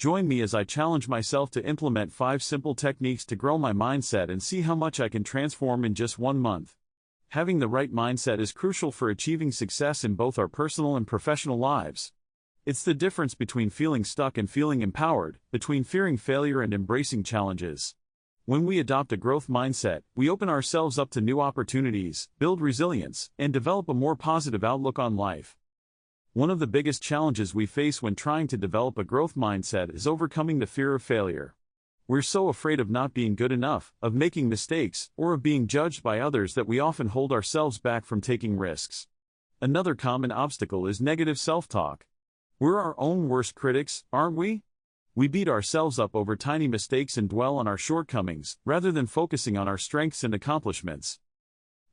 Join me as I challenge myself to implement 5 simple techniques to grow my mindset and see how much I can transform in just 1 month. Having the right mindset is crucial for achieving success in both our personal and professional lives. It's the difference between feeling stuck and feeling empowered, between fearing failure and embracing challenges. When we adopt a growth mindset, we open ourselves up to new opportunities, build resilience, and develop a more positive outlook on life. One of the biggest challenges we face when trying to develop a growth mindset is overcoming the fear of failure. We're so afraid of not being good enough, of making mistakes, or of being judged by others that we often hold ourselves back from taking risks. Another common obstacle is negative self-talk. We're our own worst critics, aren't we? We beat ourselves up over tiny mistakes and dwell on our shortcomings, rather than focusing on our strengths and accomplishments.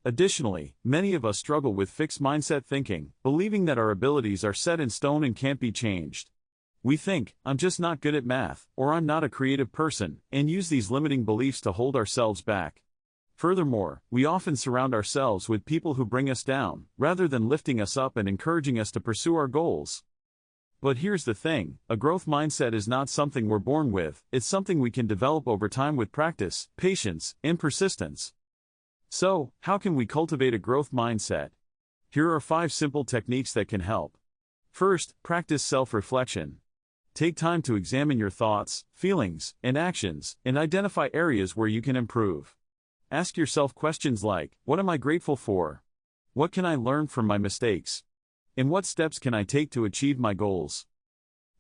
Additionally, many of us struggle with fixed mindset thinking, believing that our abilities are set in stone and can't be changed. We think, I'm just not good at math, or I'm not a creative person, and use these limiting beliefs to hold ourselves back. Furthermore, we often surround ourselves with people who bring us down, rather than lifting us up and encouraging us to pursue our goals. But here's the thing, a growth mindset is not something we're born with, it's something we can develop over time with practice, patience, and persistence. So, how can we cultivate a growth mindset? Here are 5 simple techniques that can help. First, practice self-reflection. Take time to examine your thoughts, feelings, and actions, and identify areas where you can improve. Ask yourself questions like, what am I grateful for? What can I learn from my mistakes? And what steps can I take to achieve my goals?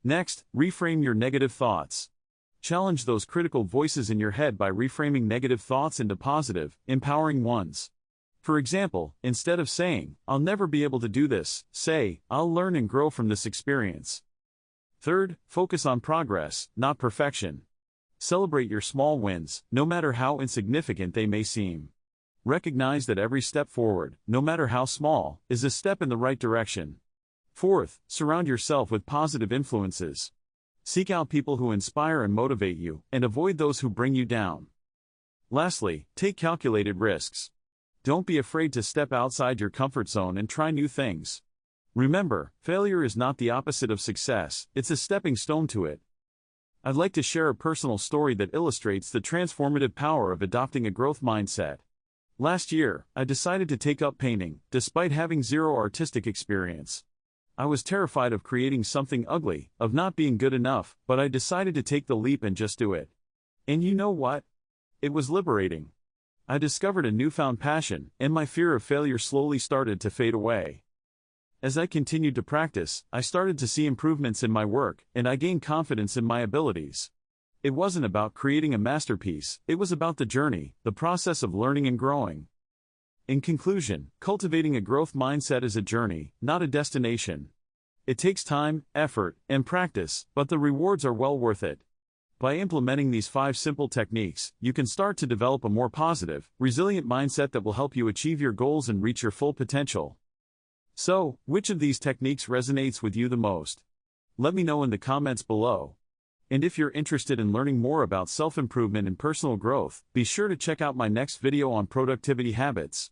Next, reframe your negative thoughts. Challenge those critical voices in your head by reframing negative thoughts into positive, empowering ones. For example, instead of saying, I'll never be able to do this, say, I'll learn and grow from this experience. Third, focus on progress, not perfection. Celebrate your small wins, no matter how insignificant they may seem. Recognize that every step forward, no matter how small, is a step in the right direction. Fourth, surround yourself with positive influences. Seek out people who inspire and motivate you, and avoid those who bring you down. Lastly, take calculated risks. Don't be afraid to step outside your comfort zone and try new things. Remember, failure is not the opposite of success, it's a stepping stone to it. I'd like to share a personal story that illustrates the transformative power of adopting a growth mindset. Last year, I decided to take up painting, despite having zero artistic experience. I was terrified of creating something ugly, of not being good enough, but I decided to take the leap and just do it. And you know what? It was liberating. I discovered a newfound passion, and my fear of failure slowly started to fade away. As I continued to practice, I started to see improvements in my work, and I gained confidence in my abilities. It wasn't about creating a masterpiece, it was about the journey, the process of learning and growing. In conclusion, cultivating a growth mindset is a journey, not a destination. It takes time, effort, and practice, but the rewards are well worth it. By implementing these 5 simple techniques, you can start to develop a more positive, resilient mindset that will help you achieve your goals and reach your full potential. So, which of these techniques resonates with you the most? Let me know in the comments below. And if you're interested in learning more about self-improvement and personal growth, be sure to check out my next video on productivity habits.